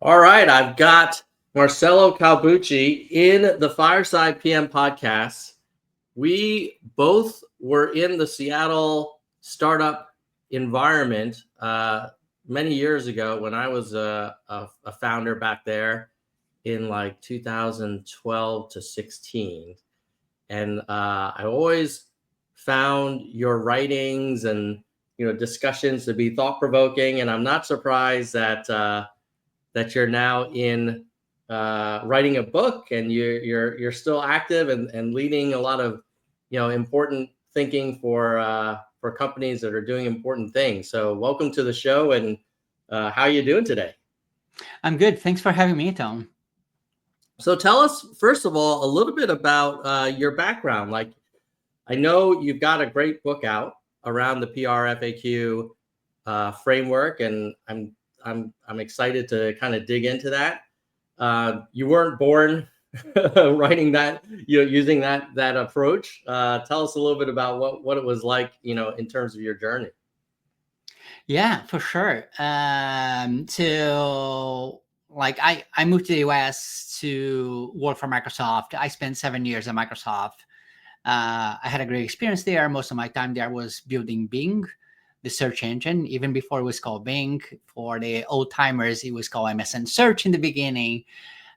All right, I've got Marcelo Calbucci in the Fireside PM podcast. We both were in the Seattle startup environment many years ago when I was a founder back there in like 2012 to 16. And I always found your writings and discussions to be thought provoking. And I'm not surprised that you're now in writing a book and you're still active and leading a lot of important thinking for companies that are doing important things. So welcome to the show, and how are you doing today? I'm good. Thanks for having me, Tom. So tell us, first of all, a little bit about your background. Like, I know you've got a great book out around the PRFAQ framework, and I'm excited to kind of dig into that. You weren't born writing that, using that approach. Tell us a little bit about what it was like, in terms of your journey. Yeah, for sure. I moved to the US to work for Microsoft. I spent 7 years at Microsoft. I had a great experience there. Most of my time there was building Bing, the search engine. Even before it was called Bing, for the old timers, it was called MSN Search in the beginning.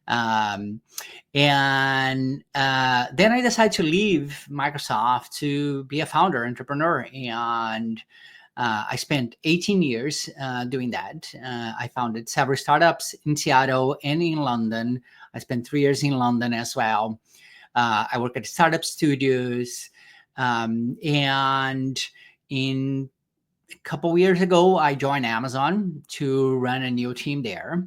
Then I decided to leave Microsoft to be a founder, entrepreneur, and I spent 18 years doing that. I founded several startups in Seattle and in London. I spent 3 years in London as well. I work at startup studios. And in a couple of years ago, I joined Amazon to run a new team there.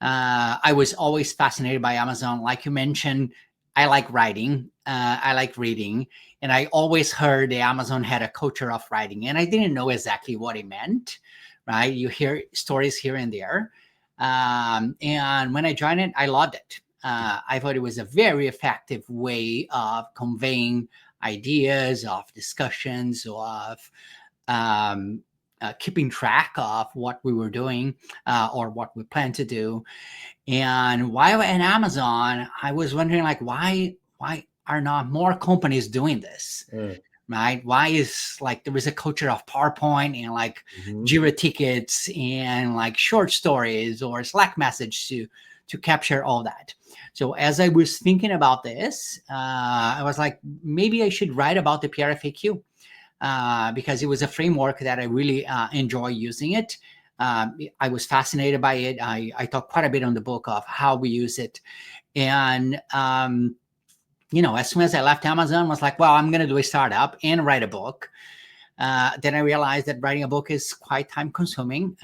I was always fascinated by Amazon. Like you mentioned, I like writing, I like reading, and I always heard that Amazon had a culture of writing, and I didn't know exactly what it meant, right? You hear stories here and there. And when I joined it, I loved it. I thought it was a very effective way of conveying ideas, of discussions, of keeping track of what we were doing or what we plan to do. And while at Amazon, I was wondering, like, why are not more companies doing this? Right? Why is like there is a culture of PowerPoint and like Jira tickets and like short stories or Slack message to capture all that. So as I was thinking about this, I was like, maybe I should write about the PRFAQ. Because it was a framework that I really enjoy using it. I was fascinated by it. I talk quite a bit on the book of how we use it. And, as soon as I left Amazon, I was like, well, I'm going to do a startup and write a book. Then I realized that writing a book is quite time consuming.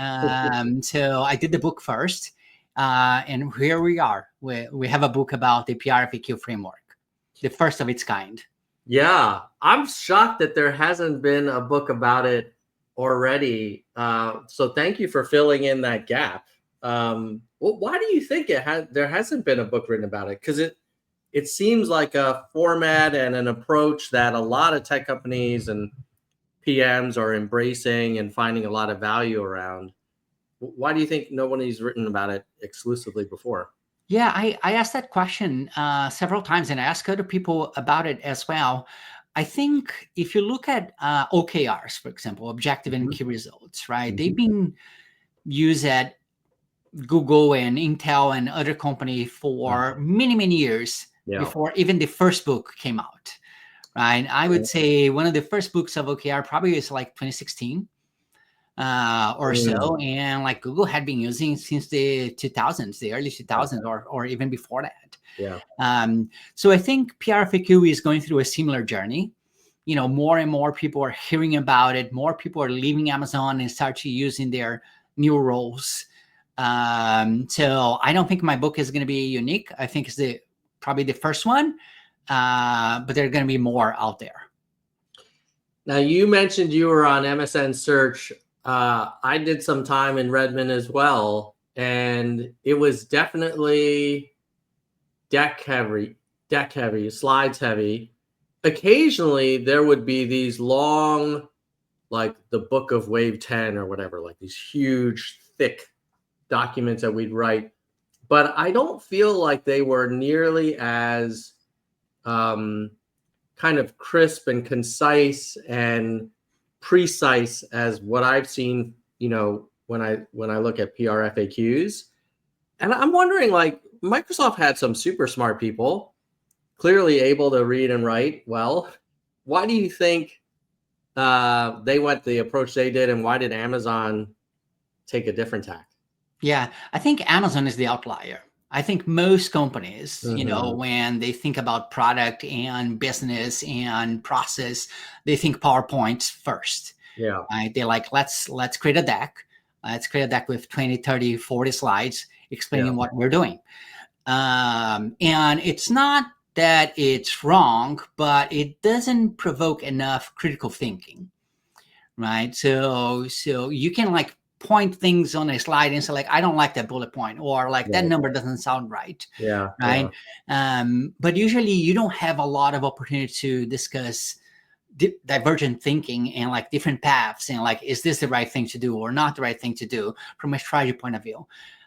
So I did the book first. And here we are. We have a book about the PRFAQ framework, the first of its kind. Yeah, I'm shocked that there hasn't been a book about it already. So thank you for filling in that gap. Why do you think there hasn't been a book written about it? Because it seems like a format and an approach that a lot of tech companies and PMs are embracing and finding a lot of value around. Why do you think nobody's written about it exclusively before? Yeah, I asked that question several times, and I asked other people about it as well. I think if you look at OKRs, for example, objective and key results, right? They've been used at Google and Intel and other companies for many, many years before even the first book came out, right? I would say one of the first books of OKR probably is like 2016. Or so, and like Google had been using since the 2000s, the early 2000s, or even before that. Yeah. So I think PRFAQ is going through a similar journey. More and more people are hearing about it. More people are leaving Amazon and start to using their new roles. So I don't think my book is going to be unique. I think it's probably the first one, but there are going to be more out there. Now, you mentioned you were on MSN Search. I did some time in Redmond as well, and it was definitely deck heavy, slides heavy. Occasionally, there would be these long, like the book of Wave 10 or whatever, like these huge, thick documents that we'd write. but I don't feel like they were nearly as kind of crisp and concise and precise as what I've seen, when I look at PRFAQs. And I'm wondering, like, Microsoft had some super smart people, clearly able to read and write well. Why do you think they went the approach they did, and why did Amazon take a different tack? Yeah, I think Amazon is the outlier. I think most companies, Mm-hmm. when they think about product and business and process, they think PowerPoint first, Yeah. right? They're like, let's create a deck. Let's create a deck with 20, 30, 40 slides Yeah. explaining what we're doing. And it's not that it's wrong, but it doesn't provoke enough critical thinking, right? So you can like point things on a slide and say like, I don't like that bullet point, or like that Right. number doesn't sound right, Yeah. right? But usually you don't have a lot of opportunity to discuss divergent thinking and like different paths, and like, is this the right thing to do or not the right thing to do from a strategy point of view?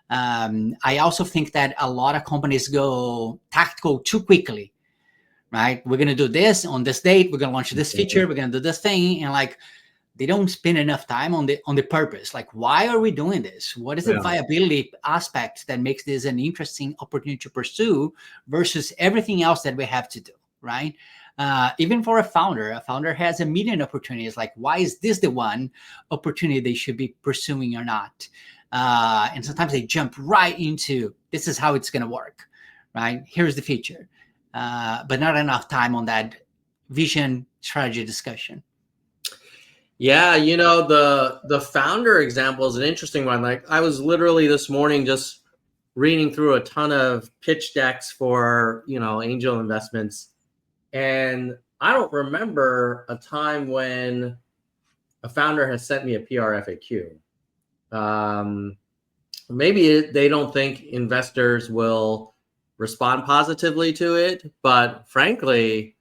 I also think that a lot of companies go tactical too quickly, right? We're going to do this on this date. We're going to launch this Mhm. feature. We're going to do this thing. And like, they don't spend enough time on the purpose. Like, why are we doing this? What is the Yeah. viability aspect that makes this an interesting opportunity to pursue versus everything else that we have to do, right? Even for a founder has a million opportunities. Like, why is this the one opportunity they should be pursuing or not? And sometimes they jump right into, this is how it's going to work, right? Here's the feature, but not enough time on that vision strategy discussion. Yeah, the founder example is an interesting one. Like, I was literally this morning just reading through a ton of pitch decks for, angel investments. And I don't remember a time when a founder has sent me a PRFAQ. Maybe they don't think investors will respond positively to it, but frankly,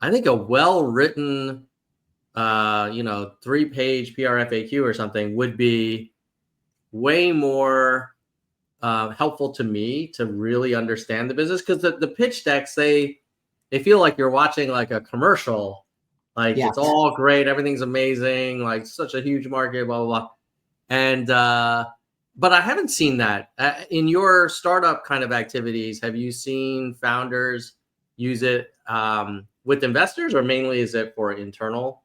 I think a well-written 3-page PRFAQ or something would be way more helpful to me to really understand the business, because the pitch decks, they feel like you're watching like a commercial. Like, Yeah. it's all great, everything's amazing, like such a huge market, blah blah blah. And but I haven't seen that in your startup kind of activities. Have you seen founders use it with investors, or mainly is it for internal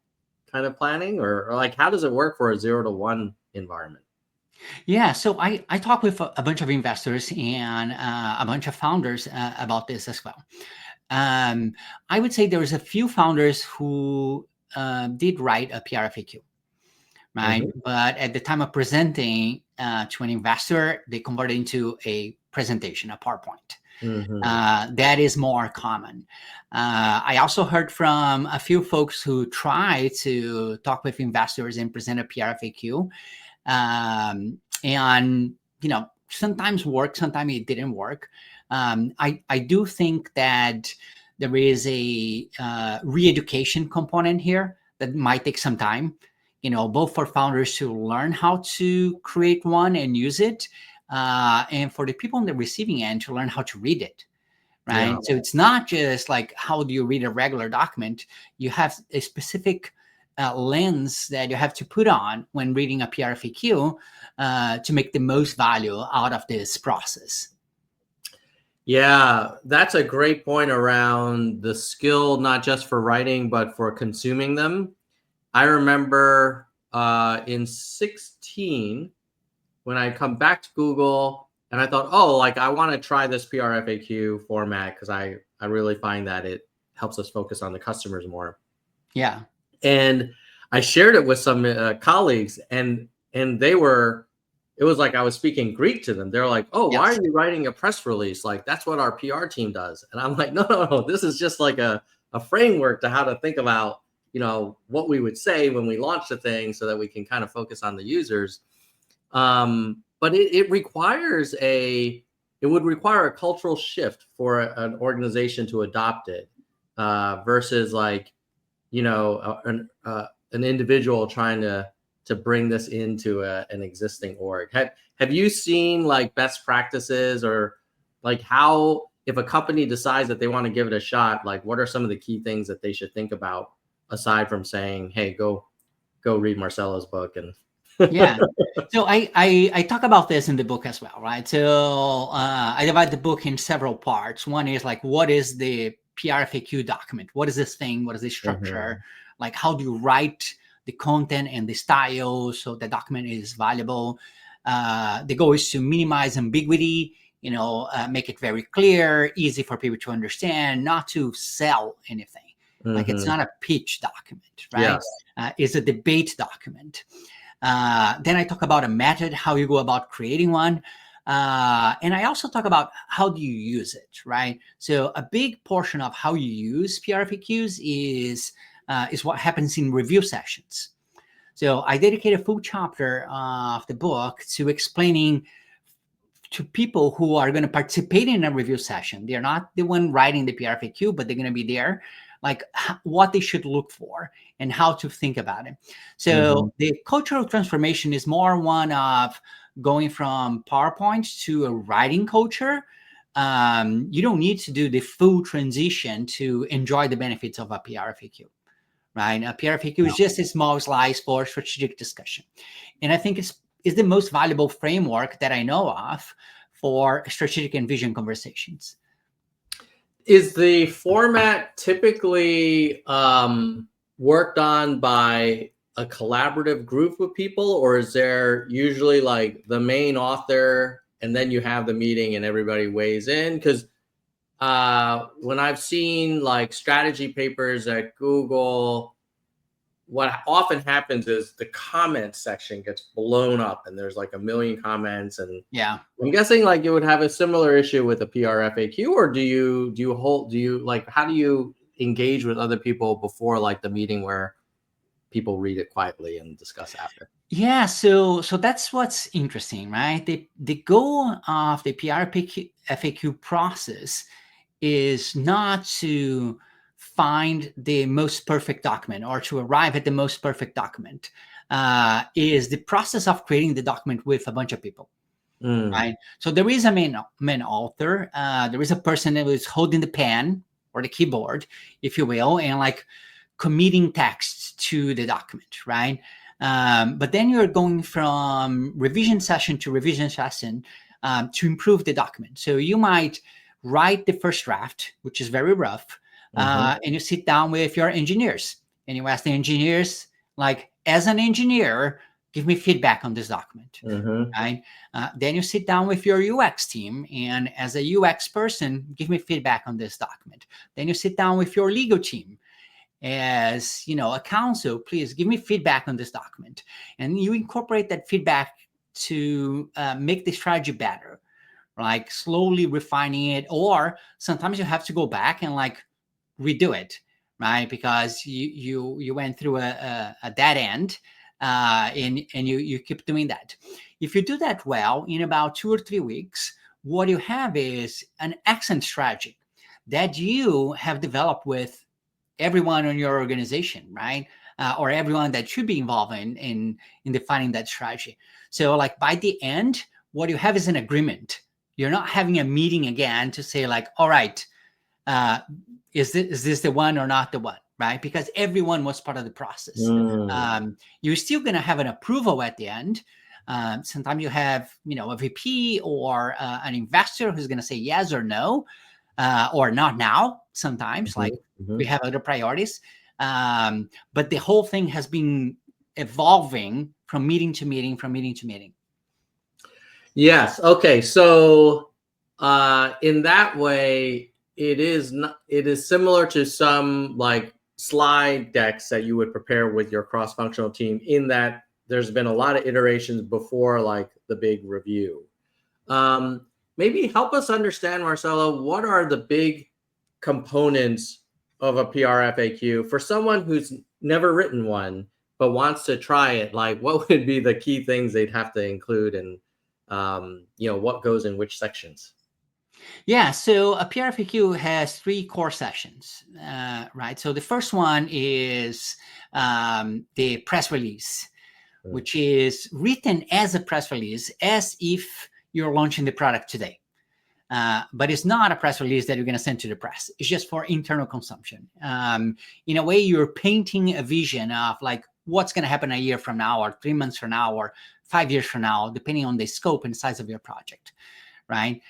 kind of planning, or like, how does it work for a 0 to 1 environment? Yeah, so I talk with a bunch of investors and a bunch of founders about this as well. I would say there's a few founders who did write a PRFAQ, right? Mm-hmm. But at the time of presenting to an investor, they converted into a presentation, a PowerPoint. Mm-hmm. That is more common. I also heard from a few folks who try to talk with investors and present a PRFAQ. And sometimes work, sometimes it didn't work. I do think that there is a re-education component here that might take some time, both for founders to learn how to create one and use it, and for the people on the receiving end to learn how to read it, Yeah. right? So it's not just like, how do you read a regular document? You have a specific lens that you have to put on when reading a PRFAQ to make the most value out of this process. Yeah, that's a great point around the skill, not just for writing, but for consuming them. I remember in 16, when I come back to Google, and I thought, oh, like, I want to try this PRFAQ format because I really find that it helps us focus on the customers more. Yeah. And I shared it with some colleagues, and it was like I was speaking Greek to them. They're like, "Oh, why Yes. are you writing a press release? Like, that's what our PR team does." And I'm like, "No, no, no. This is just like a framework to how to think about, what we would say when we launch the thing, so that we can kind of focus on the users." But it would require a cultural shift for an organization to adopt it, versus like, an individual trying to bring this into an existing org. have you seen like best practices, or like how, if a company decides that they want to give it a shot, like what are some of the key things that they should think about aside from saying, hey, go read Marcelo's book? And Yeah. So I talk about this in the book as well, right? So I divide the book in several parts. One is like, what is the PRFAQ document? What is this thing? What is the structure? Like, how do you write the content and the style so the document is valuable? The goal is to minimize ambiguity, make it very clear, easy for people to understand, not to sell anything. Like, it's not a pitch document, right? Yes. It's a debate document. Then I talk about a method, how you go about creating one. And I also talk about how do you use it, right? So a big portion of how you use PRFAQs is what happens in review sessions. So I dedicate a full chapter of the book to explaining to people who are going to participate in a review session. They're not the one writing the PRFAQ, but they're going to be there, like what they should look for and how to think about it. So the cultural transformation is more one of going from PowerPoint to a writing culture. You don't need to do the full transition to enjoy the benefits of a PRFAQ, right? A PRFAQ is just a small slice for strategic discussion. And I think it's the most valuable framework that I know of for strategic and vision conversations. Is the format typically worked on by a collaborative group of people, or is there usually like the main author and then you have the meeting and everybody weighs in? Because when I've seen like strategy papers at Google, what often happens is the comment section gets blown up and there's like a million comments. And yeah, I'm guessing like you would have a similar issue with a PRFAQ, or do you like, how do you engage with other people before like the meeting where people read it quietly and discuss after? Yeah, so that's what's interesting, right? The goal of the PRFAQ process is not to find the most perfect document or to arrive at the most perfect document. Is the process of creating the document with a bunch of people, right? So there is a main author. There is a person that is holding the pen or the keyboard, if you will, and like committing text to the document, right? But then you're going from revision session to revision session to improve the document. So you might write the first draft, which is very rough, and you sit down with your engineers and you ask the engineers, like, as an engineer, give me feedback on this document, right? Then you sit down with your UX team, and as a UX person, give me feedback on this document. Then you sit down with your legal team. As a counsel, please give me feedback on this document, and you incorporate that feedback to make the strategy better, like slowly refining it. Or sometimes you have to go back and like redo it, right? Because you went through a dead end, and you keep doing that. If you do that well, in about 2 or 3 weeks, what you have is an excellent strategy that you have developed with everyone in your organization, right? Or everyone that should be involved in defining that strategy. So like by the end, what you have is an agreement. You're not having a meeting again to say like, all right, is this the one or not the one, right? Because everyone was part of the process. You're still going to have an approval at the end. Sometimes you have, a VP or an investor who's going to say yes or no, or not now. Sometimes, like we have other priorities. But the whole thing has been evolving from meeting to meeting, from meeting to meeting. Yes. Okay. So in that way, it is similar to some like slide decks that you would prepare with your cross-functional team, in that there's been a lot of iterations before like the big review. Maybe help us understand, Marcelo, what are the big components of a PRFAQ for someone who's never written one but wants to try it? Like, what would be the key things they'd have to include, and what goes in which sections? Yeah, so a PRFAQ has 3 core sessions, right? So the first one is the press release, which is written as a press release, as if you're launching the product today. But it's not a press release that you're going to send to the press. It's just for internal consumption. In a way, you're painting a vision of like what's going to happen a year from now, or 3 months from now, or 5 years from now, depending on the scope and size of your project, right?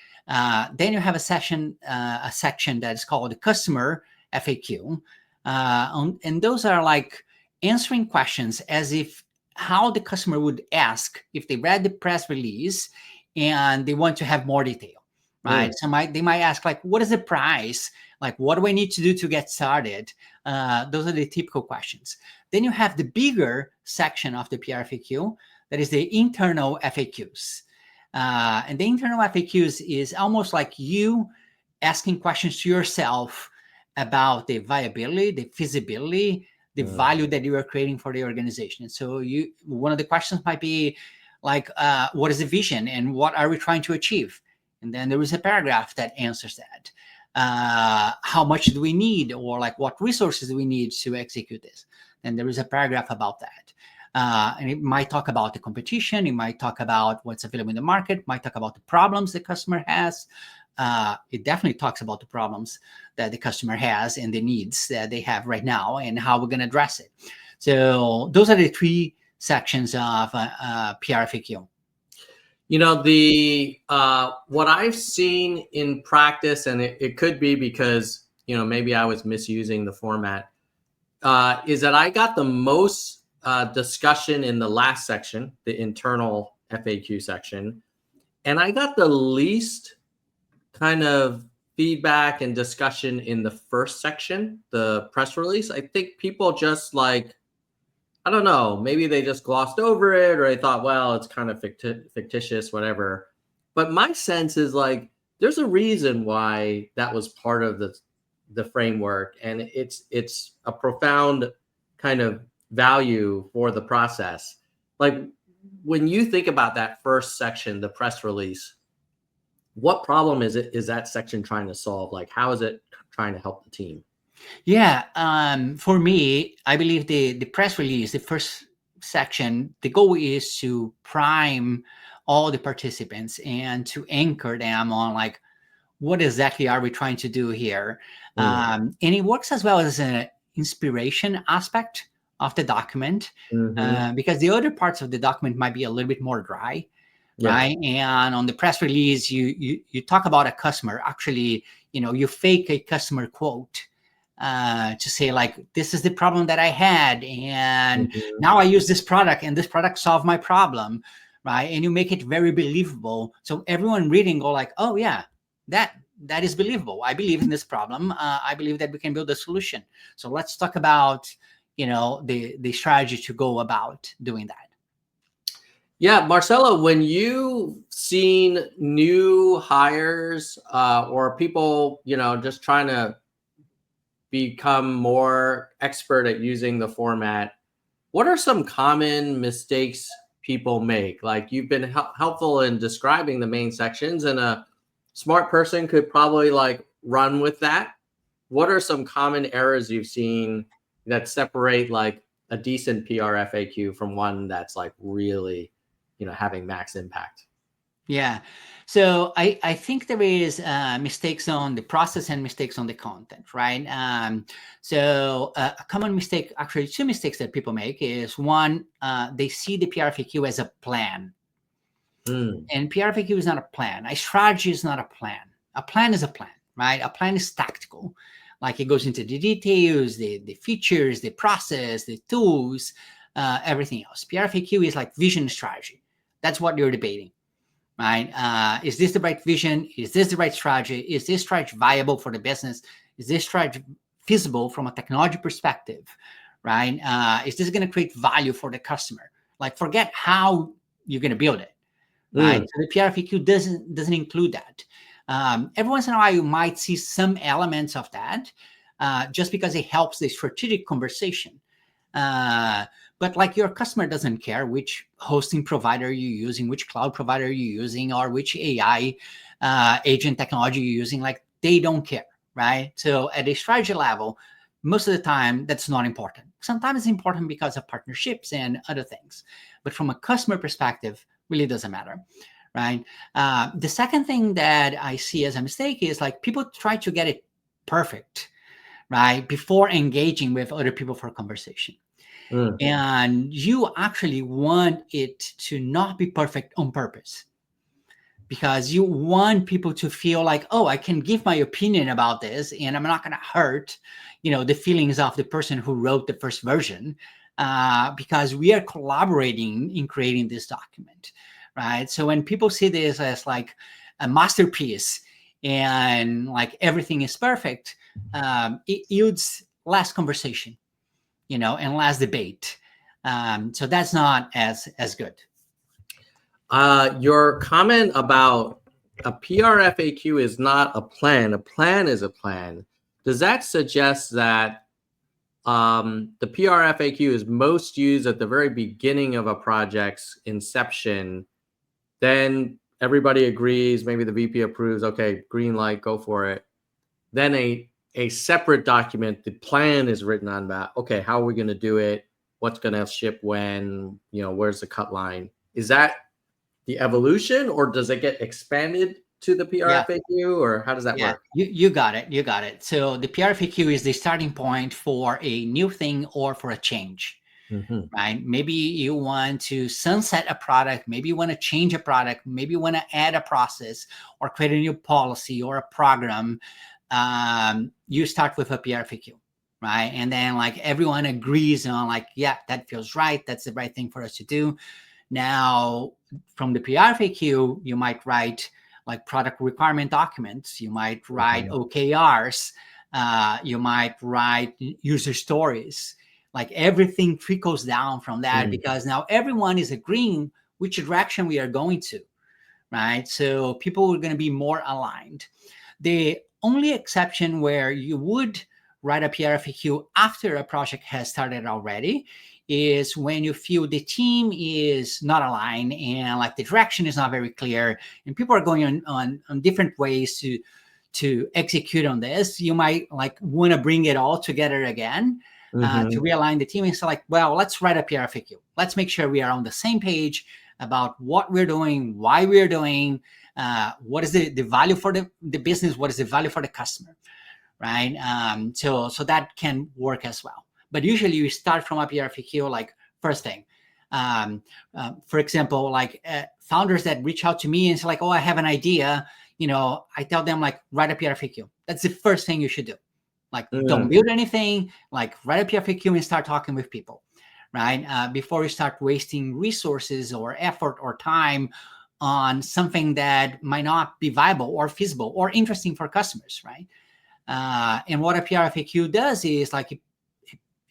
Then you have a section that is called the customer FAQ. And those are like answering questions as if how the customer would ask if they read the press release and they want to have more detail, right? So they might ask like, what is the price? Like, what do I need to do to get started? Those are the typical questions. Then you have the bigger section of the PRFAQ, that is the internal FAQs. And the internal FAQs is almost like you asking questions to yourself about the viability, the feasibility, the value that you are creating for the organization. And so one of the questions might be like, what is the vision and what are we trying to achieve? And then there is a paragraph that answers that. How much do we need, or like what resources do we need to execute this? And there is a paragraph about that. And it might talk about the competition. It might talk about what's available in the market. Might talk about the problems the customer has. It definitely talks about the problems that the customer has and the needs that they have right now and how we're going to address it. So those are the 3 sections of PRFAQ. You know, the what I've seen in practice, and it could be because, you know, maybe I was misusing the format, is that I got the most discussion in the last section, the internal FAQ section, and I got the least kind of feedback and discussion in the first section, the press release. I think people just like, I don't know, maybe they just glossed over it, or they thought, well, it's kind of fictitious, whatever. But my sense is like, there's a reason why that was part of the framework. And it's a profound kind of value for the process. Like when you think about that first section, the press release, what problem is that section trying to solve? Like, how is it trying to help the team? Yeah, for me, I believe the press release, the first section, the goal is to prime all the participants and to anchor them on like, what exactly are we trying to do here? And it works as well as an inspiration aspect of the document, because the other parts of the document might be a little bit more dry. Yeah. Right. And on the press release, you talk about a customer. Actually, you fake a customer quote to say like, this is the problem that I had, and now I use this product, and this product solved my problem, right? And you make it very believable, so everyone reading go like, oh yeah, that is believable. I believe in this problem. I believe that we can build a solution. So let's talk about the strategy to go about doing that. Yeah, Marcelo, when you've seen new hires or people, just trying to become more expert at using the format, what are some common mistakes people make? Like, you've been helpful in describing the main sections, and a smart person could probably like run with that. What are some common errors you've seen that separate like a decent PRFAQ from one that's like really having max impact? Yeah. So I think there is mistakes on the process and mistakes on the content, right? So a common mistake, actually 2 mistakes that people make is, one, they see the PRFAQ as a plan. And PRFAQ is not a plan. A strategy is not a plan. A plan is a plan, right? A plan is tactical. Like, it goes into the details, the features, the process, the tools, everything else. PRFAQ is like vision strategy. That's what you're debating, right? Is this the right vision? Is this the right strategy? Is this strategy viable for the business? Is this strategy feasible from a technology perspective, right? Is this going to create value for the customer? Like, forget how you're going to build it, right? So the PRFAQ doesn't include that. Every once in a while, you might see some elements of that just because it helps the strategic conversation. But like, your customer doesn't care which hosting provider you're using, which cloud provider you're using, or which AI agent technology you're using. Like, they don't care, right? So at a strategy level, most of the time, that's not important. Sometimes it's important because of partnerships and other things. but from a customer perspective, really doesn't matter, right? The second thing that I see as a mistake is like people try to get it perfect, right, before engaging with other people for conversation. And you actually want it to not be perfect on purpose, because you want people to feel like, oh, I can give my opinion about this and I'm not going to hurt, the feelings of the person who wrote the first version, because we are collaborating in creating this document, right? So when people see this as like a masterpiece and like everything is perfect, it yields less conversation, and less debate. So that's not as good. Your comment about a PRFAQ is not a plan is a plan. Does that suggest that the PRFAQ is most used at the very beginning of a project's inception? Then everybody agrees, maybe the VP approves, okay, green light, go for it. Then a separate document, the plan is written on that. Okay, how are we going to do it? What's going to ship when? Where's the cut line? Is that the evolution, or does it get expanded to the PRFAQ, or how does that work? You got it. You got it. So the PRFAQ is the starting point for a new thing or for a change, right? Maybe you want to sunset a product. Maybe you want to change a product. Maybe you want to add a process or create a new policy or a program. You start with a PRFAQ, right? And then like everyone agrees on like, yeah, that feels right. That's the right thing for us to do. Now, from the PRFAQ, you might write like product requirement documents. You might write OKRs. You might write user stories. Like everything trickles down from that, because now everyone is agreeing which direction we are going to, right? So people are going to be more aligned. The only exception where you would write a PRFAQ after a project has started already is when you feel the team is not aligned and like the direction is not very clear and people are going on different ways to execute on this. You might like want to bring it all together again to realign the team and say like, well, let's write a PRFAQ. Let's make sure we are on the same page about what we're doing, why we're doing, what is the value for the business, what is the value for the customer, right? So that can work as well. But usually you start from a PRFAQ, like first thing. For example, like founders that reach out to me and say like, oh, I have an idea. I tell them like, write a PRFAQ. That's the first thing you should do. Like, don't build anything, like write a PRFAQ and start talking with people, right? Before you start wasting resources or effort or time on something that might not be viable or feasible or interesting for customers, right? And what a PRFAQ does is like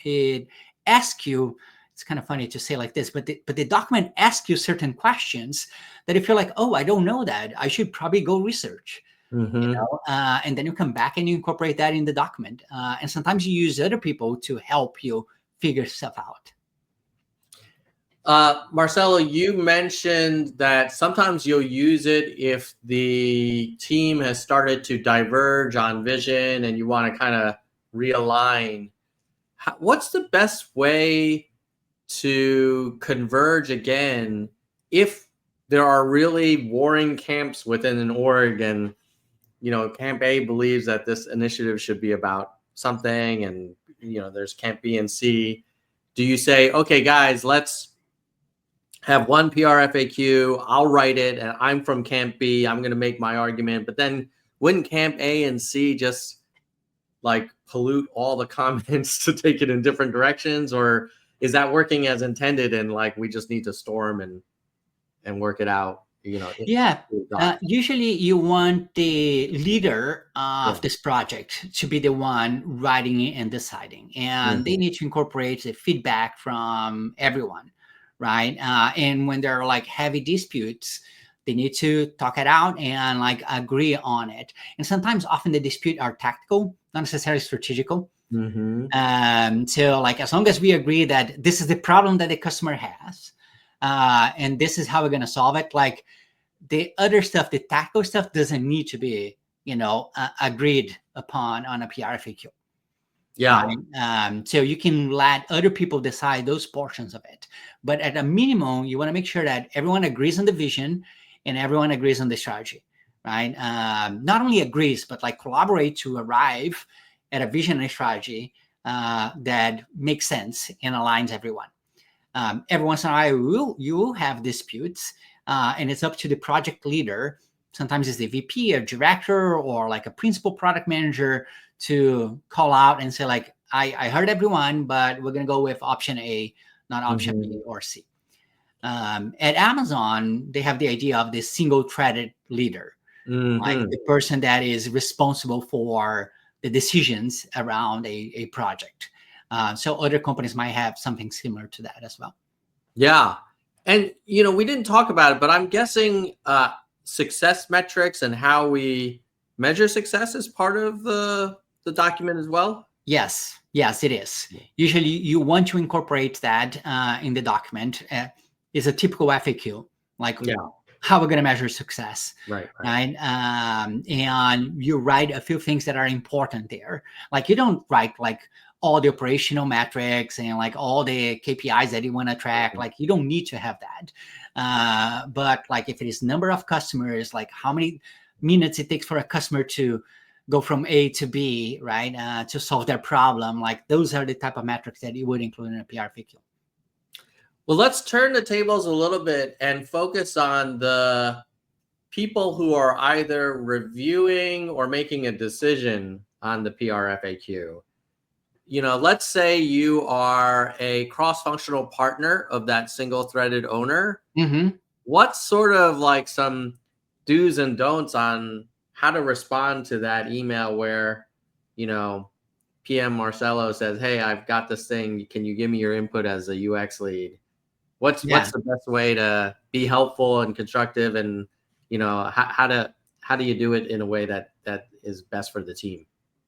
it asks you, it's kind of funny to say like this, but the document asks you certain questions that if you're like, oh, I don't know that, I should probably go research, and then you come back and you incorporate that in the document. And sometimes you use other people to help you figure stuff out. Marcelo, you mentioned that sometimes you'll use it if the team has started to diverge on vision and you want to kind of realign. What's the best way to converge again if there are really warring camps within an org, and camp A believes that this initiative should be about something, and there's camp B and C? Do you say, okay, guys, let's have one PRFAQ, I'll write it, and I'm from camp B, I'm going to make my argument, but then wouldn't camp A and C just like pollute all the comments to take it in different directions? Or is that working as intended and like we just need to storm and work it out? Usually you want the leader of this project to be the one writing it and deciding, and they need to incorporate the feedback from everyone, right? And when there are like heavy disputes, they need to talk it out and like agree on it. And sometimes often the dispute are tactical, not necessarily strategical. So like, as long as we agree that this is the problem that the customer has, and this is how we're going to solve it, like the other stuff, the tactical stuff doesn't need to be, agreed upon on a PRFAQ. Yeah. right? So you can let other people decide those portions of it. But at a minimum, you want to make sure that everyone agrees on the vision and everyone agrees on the strategy, right? Not only agrees, but like collaborate to arrive at a vision and a strategy that makes sense and aligns everyone. Every once in a while, you will have disputes, and it's up to the project leader. Sometimes it's the VP, a director, or like a principal product manager to call out and say, like, I heard everyone, but we're going to go with option A, not option B or C. At Amazon, they have the idea of this single-threaded leader, like the person that is responsible for the decisions around a project. So other companies might have something similar to that as well. Yeah. And, we didn't talk about it, but I'm guessing success metrics and how we measure success is part of the document as well. Yes, it is. Usually you want to incorporate that in the document. It's a typical FAQ, like how we're going to measure success. Right. And you write a few things that are important there. Like you don't write like all the operational metrics and like all the KPIs that you want to track. Like you don't need to have that. But like if it is number of customers, like how many minutes it takes for a customer to go from A to B, right, to solve their problem. Like those are the type of metrics that you would include in a PRFAQ. Well, let's turn the tables a little bit and focus on the people who are either reviewing or making a decision on the PRFAQ. Let's say you are a cross-functional partner of that single-threaded owner. What's sort of like some do's and don'ts on how to respond to that email where, PM Marcelo says, "Hey, I've got this thing. Can you give me your input as a UX lead?" What's the best way to be helpful and constructive, and how do you do it in a way that is best for the team?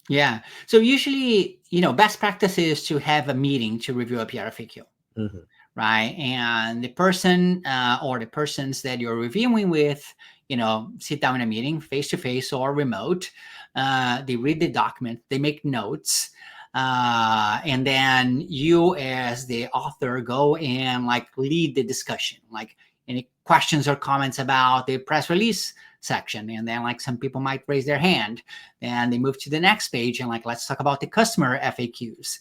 Yeah. So usually, best practice is to have a meeting to review a PRFAQ, right? And the person or the persons that you're reviewing with, sit down in a meeting face to face or remote. They read the document, they make notes. And then you as the author go and like lead the discussion, like any questions or comments about the press release section. And then like some people might raise their hand and they move to the next page and like, let's talk about the customer FAQs.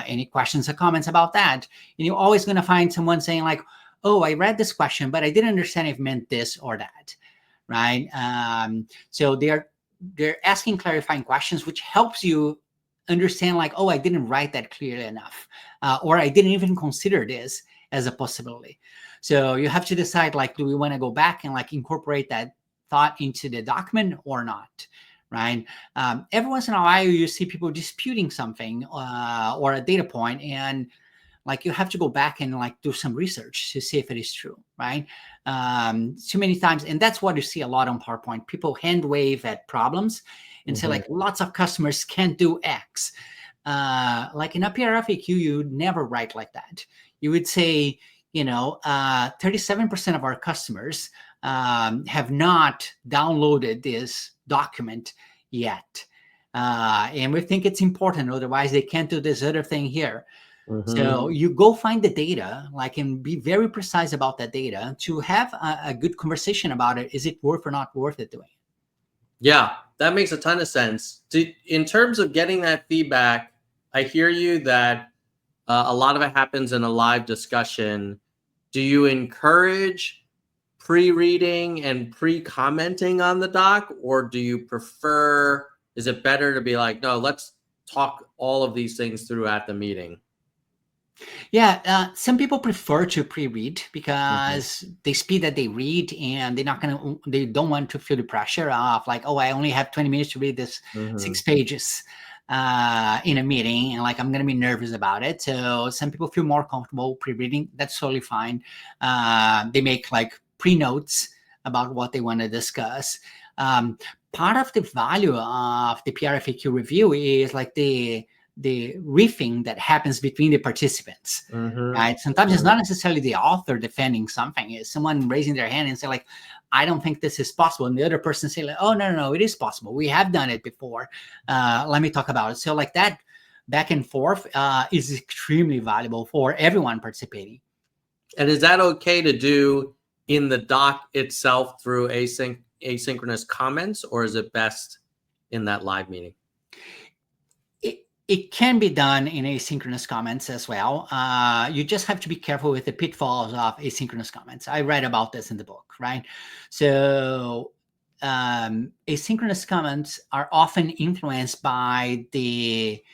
Any questions or comments about that? And you're always going to find someone saying like, oh, I read this question, but I didn't understand if it meant this or that, right? So they're asking clarifying questions, which helps you understand like, oh, I didn't write that clearly enough, or I didn't even consider this as a possibility. So you have to decide like, do we want to go back and like incorporate that thought into the document or not, right? Every once in a while you see people disputing something or a data point, and like you have to go back and like do some research to see if it is true, right? Too many times, and that's what you see a lot on PowerPoint. People hand wave at problems and say like lots of customers can't do X. Like in a PRFAQ, you would never write like that. You would say, 37% of our customers have not downloaded this document yet. And we think it's important, otherwise they can't do this other thing here. So you go find the data, like, and be very precise about that data to have a good conversation about it. Is it worth or not worth it doing? Yeah, that makes a ton of sense. In terms of getting that feedback, I hear you that a lot of it happens in a live discussion. Do you encourage pre-reading and pre-commenting on the doc, or do you prefer, is it better to be like, no, let's talk all of these things through at the meeting? Yeah, some people prefer to pre-read because the speed that they read, and they don't want to feel the pressure of like, oh, I only have 20 minutes to read this 6 pages in a meeting, and like I'm gonna be nervous about it. So some people feel more comfortable pre-reading. That's totally fine. They make like pre-notes about what they want to discuss. Part of the value of the PRFAQ review is like the riffing that happens between the participants, right? Sometimes it's not necessarily the author defending something. It's someone raising their hand and say like, I don't think this is possible. And the other person say like, oh, no, it is possible. We have done it before. Let me talk about it. So like that back and forth is extremely valuable for everyone participating. And is that okay to do in the doc itself through asynchronous comments, or is it best in that live meeting? It can be done in asynchronous comments as well. You just have to be careful with the pitfalls of asynchronous comments. I read about this in the book, right? So asynchronous comments are often influenced by the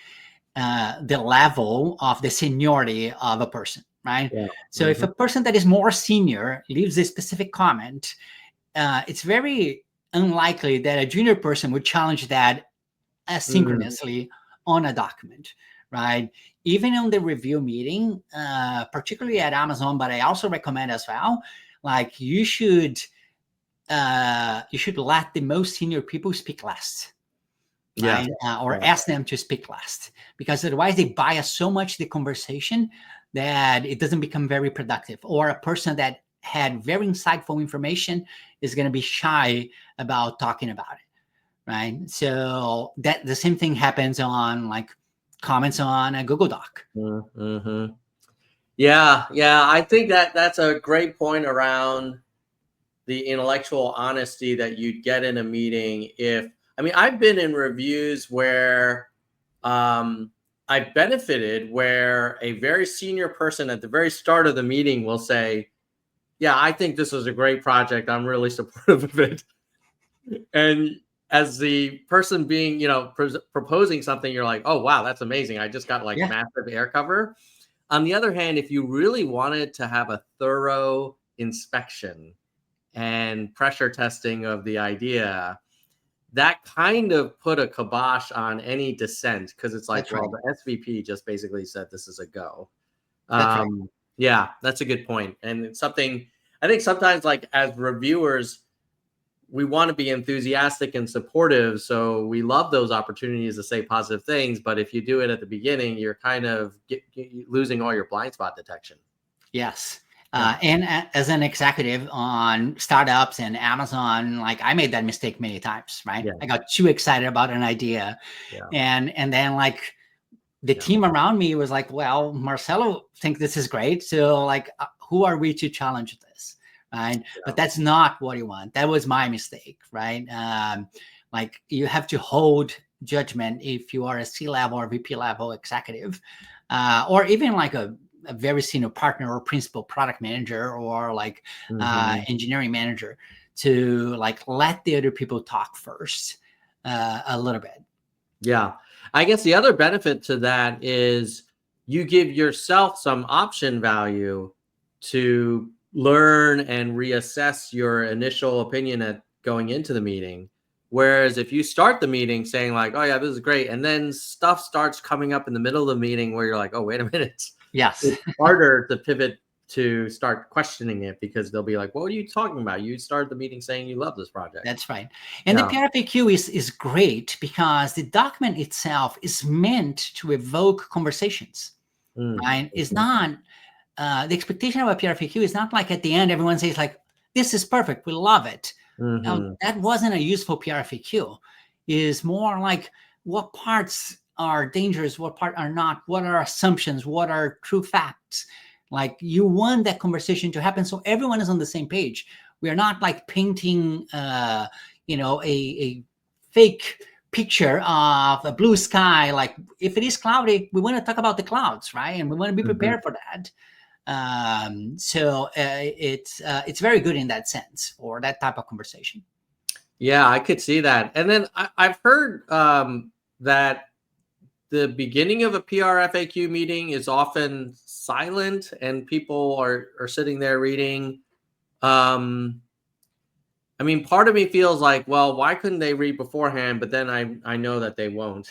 level of the seniority of a person, right? Yeah. So if a person that is more senior leaves a specific comment, it's very unlikely that a junior person would challenge that asynchronously on a document, right? Even on the review meeting, particularly at Amazon, but I also recommend as well, like you should let the most senior people speak last. Yeah. Right? Or ask them to speak last, because otherwise they bias so much the conversation that it doesn't become very productive. Or a person that had very insightful information is going to be shy about talking about it, right? So that the same thing happens on like comments on a Google Doc. Mm-hmm. Yeah, I think that's a great point around the intellectual honesty that you'd get in a meeting. I've been in reviews where I benefited, where a very senior person at the very start of the meeting will say, yeah, I think this was a great project. I'm really supportive of it. And as the person being, proposing something, you're like, oh, wow, that's amazing. I just got massive air cover. On the other hand, if you really wanted to have a thorough inspection and pressure testing of the idea, that kind of put a kibosh on any dissent, because it's like, That's right. the SVP just basically said this is a go. That's right. Yeah, that's a good point. And it's something I think sometimes, like as reviewers, we want to be enthusiastic and supportive. So we love those opportunities to say positive things. But if you do it at the beginning, you're kind of losing all your blind spot detection. Yes. And as an executive on startups and Amazon, like I made that mistake many times, right? Yeah. I got too excited about an idea. Yeah. And then like the team around me was like, well, Marcelo thinks this is great. So like, who are we to challenge this? Right. Yeah. But that's not what you want. That was my mistake. Right. Like you have to hold judgment if you are a C-level or VP level executive, or even like a very senior partner or principal product manager or like engineering manager, to like let the other people talk first a little bit. Yeah. I guess the other benefit to that is you give yourself some option value to learn and reassess your initial opinion at going into the meeting. Whereas if you start the meeting saying like, oh yeah, this is great, and then stuff starts coming up in the middle of the meeting where you're like, oh, wait a minute. Yes. It's harder to pivot to start questioning it, because they'll be like, what are you talking about? You started the meeting saying you love this project. That's right. And the PRFAQ is great because the document itself is meant to evoke conversations, right? It's not, the expectation of a PRFAQ is not like at the end, everyone says like, this is perfect, we love it. Now, that wasn't a useful PRFAQ. Is more like what parts are dangerous, what part are not, what are assumptions, what are true facts. Like you want that conversation to happen so everyone is on the same page. We are not like painting, a fake picture of a blue sky. Like if it is cloudy, we want to talk about the clouds, right? And we want to be prepared for that. So it's very good in that sense for that type of conversation. Yeah, I could see that. And then I've heard that the beginning of a PRFAQ meeting is often silent and people are sitting there reading. Part of me feels like, well, why couldn't they read beforehand? But then I know that they won't.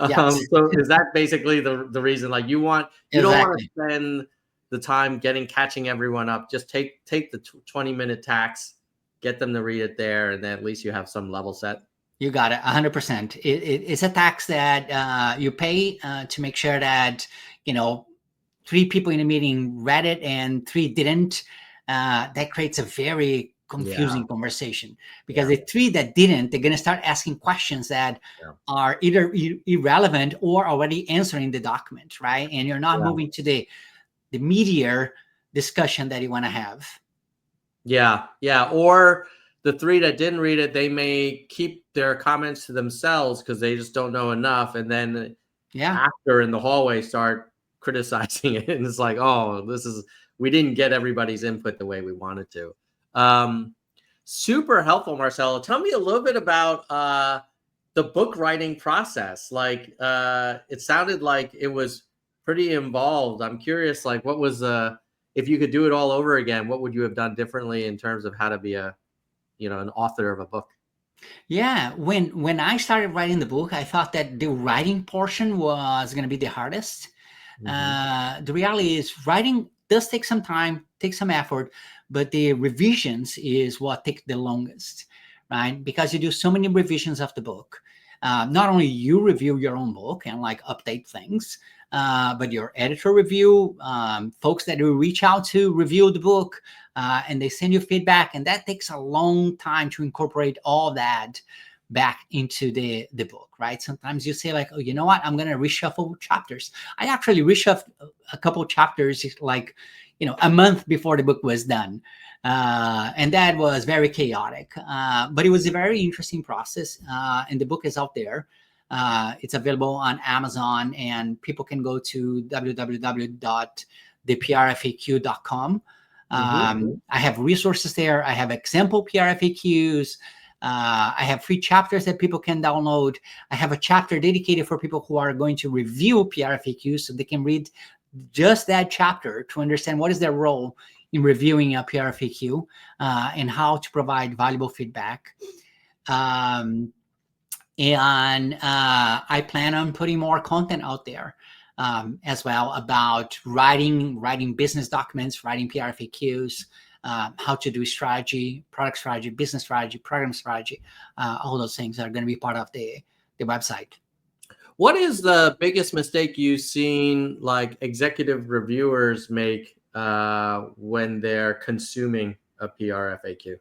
Yes. So is that basically the reason? Like you don't want to spend the time catching everyone up. Just take the 20-minute tax, get them to read it there, and then at least you have some level set. You got it, 100%. It's a tax that you pay to make sure that 3 people in a meeting read it and 3 didn't. That creates a very confusing conversation, because the three that didn't, they're going to start asking questions that are either irrelevant or already answering the document, right? And you're not moving to the meatier discussion that you want to have. Yeah. Or the three that didn't read it, they may keep their comments to themselves because they just don't know enough, and then after in the hallway start criticizing it, and it's like, oh, we didn't get everybody's input the way we wanted to. Super helpful, Marcelo. Tell me a little bit about the book writing process. Like, it sounded like it was pretty involved. I'm curious, like, what was if you could do it all over again, what would you have done differently in terms of how to be an author of a book? Yeah, when I started writing the book, I thought that the writing portion was going to be the hardest. The reality is, writing does take some time, take some effort, but the revisions is what take the longest, right? Because you do so many revisions of the book. Not only you review your own book and like update things, but your editor review, folks that you reach out to review the book, and they send you feedback, and that takes a long time to incorporate all that back into the book, right? Sometimes you say like, oh, you know what? I'm going to reshuffle chapters. I actually reshuffled a couple chapters like, a month before the book was done. And that was very chaotic, but it was a very interesting process. And the book is out there. It's available on Amazon, and people can go to www.theprfaq.com. I have resources there. I have example PRFAQs. I have free chapters that people can download. I have a chapter dedicated for people who are going to review PRFAQs, so they can read just that chapter to understand what is their role in reviewing a PRFAQ, and how to provide valuable feedback. And I plan on putting more content out there as well about writing business documents, writing PRFAQs, how to do strategy, product strategy, business strategy, program strategy. All those things are going to be part of the website. What is the biggest mistake you've seen like executive reviewers make when they're consuming a PRFAQ?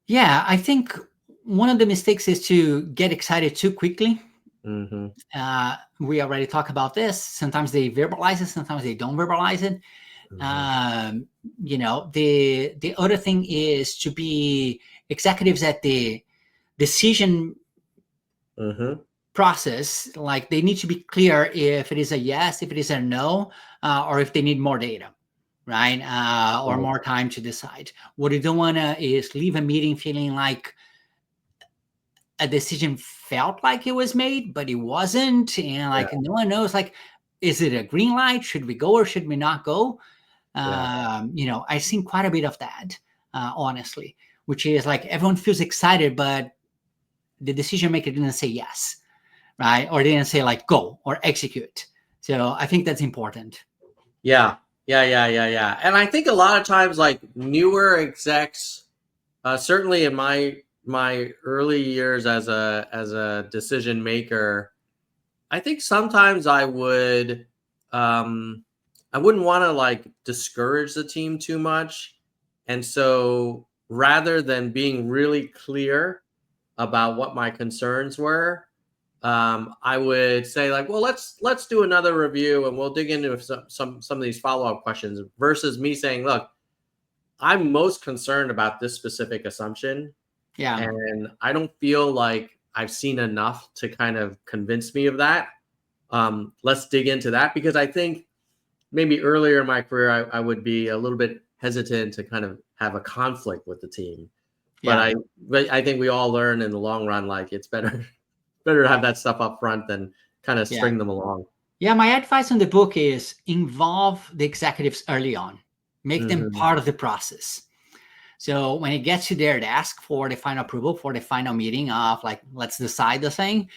Yeah, I think one of the mistakes is to get excited too quickly. We already talked about this. Sometimes they verbalize it, sometimes they don't verbalize it. The other thing is to be executives at the decision process. Like, they need to be clear if it is a yes, if it is a no, or if they need more data, right? Or more time to decide. What you don't want to is leave a meeting feeling like a decision felt like it was made, but it wasn't. And like, no one knows, like, is it a green light? Should we go or should we not go? I've seen quite a bit of that, honestly, which is like everyone feels excited, but the decision maker didn't say yes, right? Or didn't say like go or execute. So I think that's important. Yeah. And I think a lot of times, like, newer execs, certainly in my early years as a decision maker, I think sometimes I wouldn't want to like discourage the team too much. And so rather than being really clear about what my concerns were, I would say like, well, let's do another review and we'll dig into some of these follow-up questions, versus me saying, look, I'm most concerned about this specific assumption. Yeah. And I don't feel like I've seen enough to kind of convince me of that. Let's dig into that, because I think maybe earlier in my career, I would be a little bit hesitant to kind of have a conflict with the team. But I think we all learn in the long run, like, it's better to have that stuff up front than kind of string them along. Yeah, my advice on the book is involve the executives early on. Make them part of the process. So when it gets you there to ask for the final approval for the final meeting of like, let's decide the thing,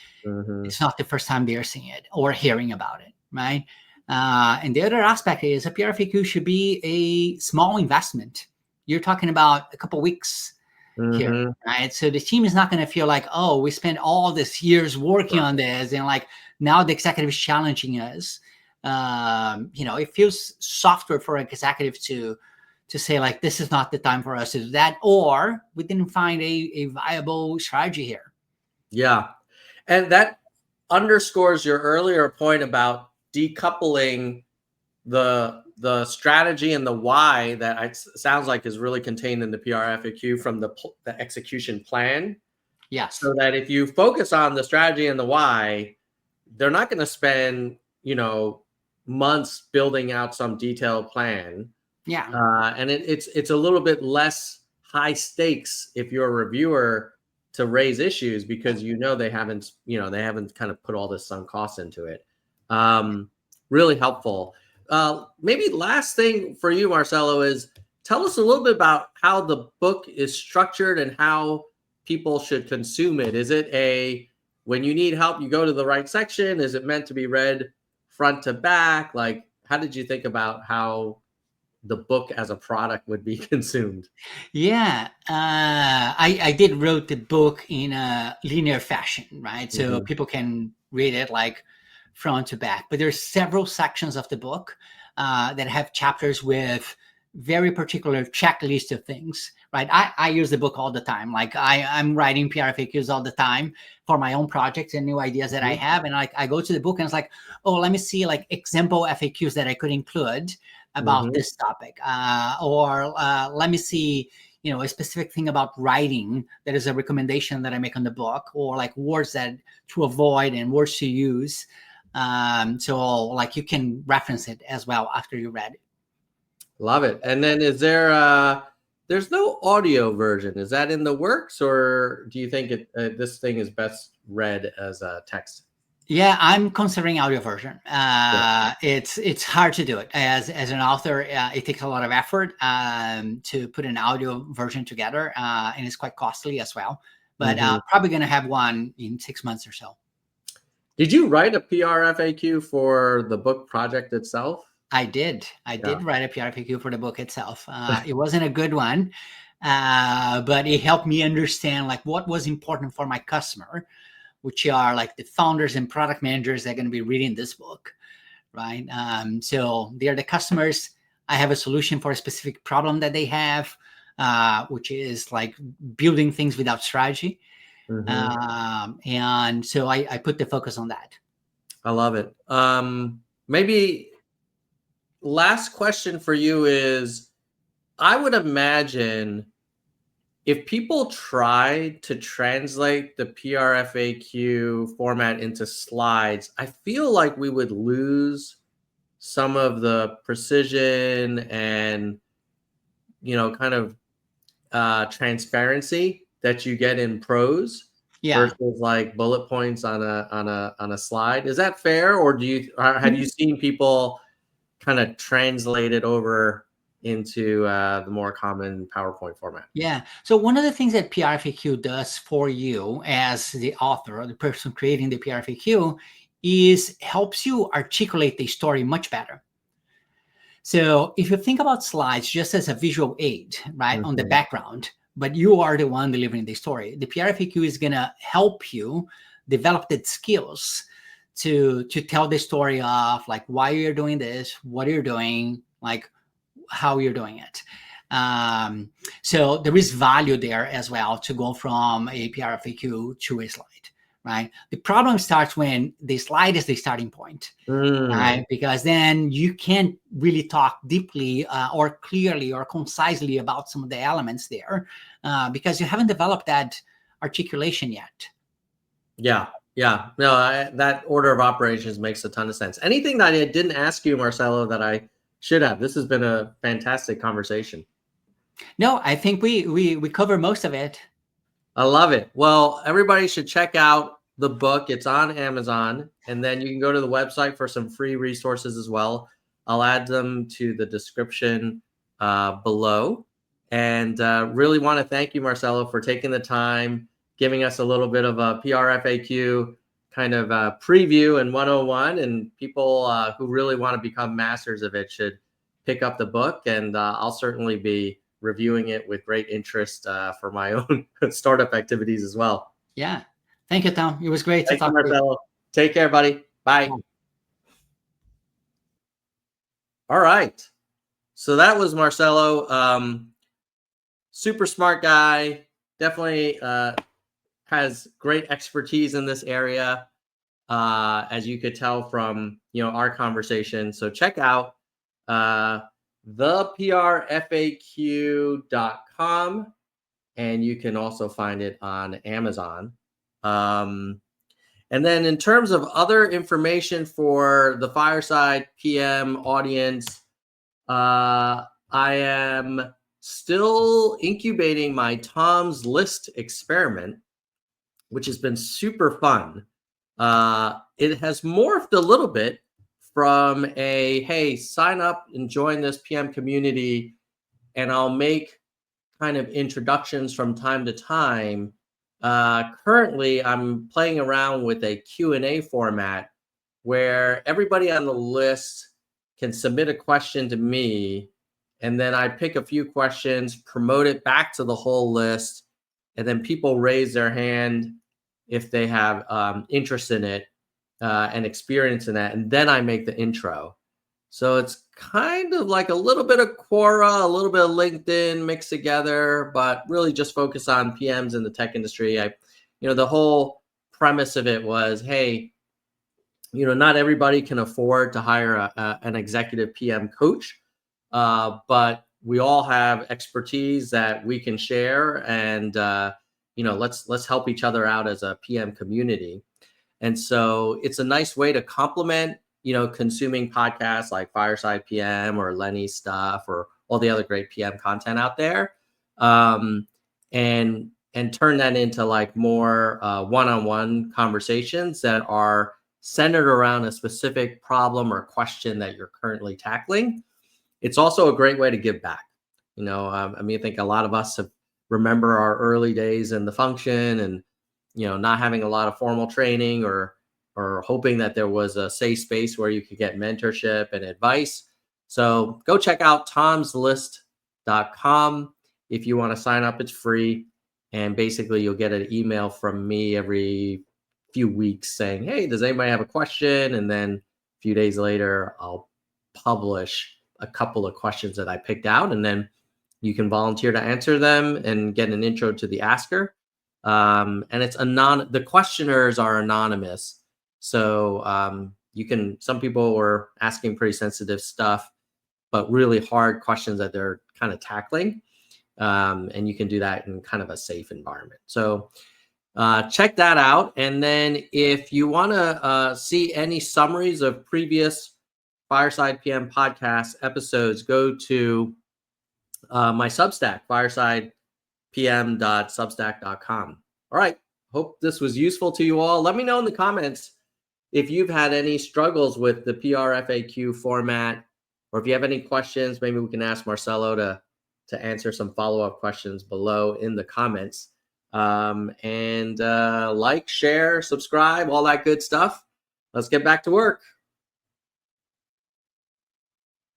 it's not the first time they're seeing it or hearing about it, right? And the other aspect is a PRFAQ should be a small investment. You're talking about a couple weeks here, right? So the team is not going to feel like, oh, we spent all this years working on this, and like now the executive is challenging us. it feels softer for an executive to say like, this is not the time for us to do that, or we didn't find a viable strategy here. Yeah. And that underscores your earlier point about decoupling the strategy and the why that it sounds like is really contained in the PRFAQ from the execution plan. Yes. So that if you focus on the strategy and the why, they're not going to spend, months building out some detailed plan. Yeah. And it's a little bit less high stakes if you're a reviewer to raise issues because they haven't kind of put all this sunk cost into it. Really helpful. Maybe last thing for you, Marcelo, is tell us a little bit about how the book is structured and how people should consume it. Is it when you need help, you go to the right section? Is it meant to be read front to back? Like, how did you think about how the book as a product would be consumed? Yeah, I did wrote the book in a linear fashion, right? So people can read it like front to back. But there's several sections of the book that have chapters with very particular checklist of things, right? I use the book all the time. Like I'm writing PRFAQs all the time for my own projects and new ideas that I have. And like I go to the book and it's like, oh, let me see like example FAQs that I could include about this topic, or let me see, a specific thing about writing that is a recommendation that I make on the book, or like words that to avoid and words to use. So like you can reference it as well after you read it. Love it. And then is there's no audio version? Is that in the works, or do you think this thing is best read as a text? Yeah, I'm considering audio version. It's hard to do it as an author. It takes a lot of effort to put an audio version together, and it's quite costly as well. But probably going to have one in 6 months or so. Did you write a PRFAQ for the book project itself? I did. I did write a PRFAQ for the book itself. It wasn't a good one, but it helped me understand like what was important for my customer, which are like the founders and product managers that are going to be reading this book, right? So they're the customers. I have a solution for a specific problem that they have, which is like building things without strategy. And so I put the focus on that. I love it. Maybe last question for you is, I would imagine if people try to translate the PRFAQ format into slides, I feel like we would lose some of the precision and, kind of transparency that you get in prose versus like bullet points on a slide. Is that fair? Or have you seen people kind of translate it over into the more common PowerPoint format? Yeah. So one of the things that PRFAQ does for you as the author or the person creating the PRFAQ is helps you articulate the story much better. So if you think about slides just as a visual aid, right, on the background, but you are the one delivering the story, the PRFAQ is going to help you develop the skills to tell the story of like why you're doing this, what you're doing, like how you're doing it. So there is value there as well to go from a PRFAQ to a slide, right? The problem starts when the slide is the starting point, right? Because then you can't really talk deeply or clearly or concisely about some of the elements there because you haven't developed that articulation yet. Yeah. No, that order of operations makes a ton of sense. Anything that I didn't ask you, Marcelo, that I should have? This has been a fantastic conversation. No, I think we cover most of it. I love it. Well, everybody should check out the book. It's on Amazon, and then you can go to the website for some free resources as well. I'll add them to the description below. And really want to thank you, Marcelo, for taking the time, giving us a little bit of a PRFAQ kind of preview and 101. And people who really want to become masters of it should pick up the book. And I'll certainly be reviewing it with great interest for my own startup activities as well. Yeah. Thank you, Tom. It was great to talk to you, Marcelo. Take care, buddy. Bye. All right. So that was Marcelo. Super smart guy. Definitely has great expertise in this area, as you could tell from our conversation. So check out theprfaq.com, and you can also find it on Amazon. And then in terms of other information for the Fireside PM audience, I am still incubating my Tom's List experiment, which has been super fun. It has morphed a little bit from hey, sign up and join this PM community, and I'll make kind of introductions from time to time. Currently, I'm playing around with a Q&A format where everybody on the list can submit a question to me, and then I pick a few questions, promote it back to the whole list, and then people raise their hand if they have interest in it and experience in that, and then I make the intro. So it's kind of like a little bit of Quora, a little bit of LinkedIn mixed together, but really just focus on PMs in the tech industry. The whole premise of it was, hey, not everybody can afford to hire an executive PM coach, but we all have expertise that we can share, and let's help each other out as a PM community. And so it's a nice way to complement consuming podcasts like Fireside PM or Lenny's stuff or all the other great PM content out there, and turn that into like more one-on-one conversations that are centered around a specific problem or question that you're currently tackling. It's also a great way to give back. I think a lot of us remember our early days in the function, and not having a lot of formal training or hoping that there was a safe space where you could get mentorship and advice. So go check out tomslist.com. If you want to sign up, it's free. And basically you'll get an email from me every few weeks saying, hey, does anybody have a question? And then a few days later, I'll publish a couple of questions that I picked out, and then you can volunteer to answer them and get an intro to the asker. And it's the questioners are anonymous. So some people were asking pretty sensitive stuff, but really hard questions that they're kind of tackling. And you can do that in kind of a safe environment. So check that out. And then if you want to see any summaries of previous Fireside PM podcast episodes, go to my Substack, firesidepm.substack.com. All right. Hope this was useful to you all. Let me know in the comments if you've had any struggles with the PRFAQ format, or if you have any questions. Maybe we can ask Marcelo to answer some follow-up questions below in the comments. And like, share, subscribe, all that good stuff. Let's get back to work.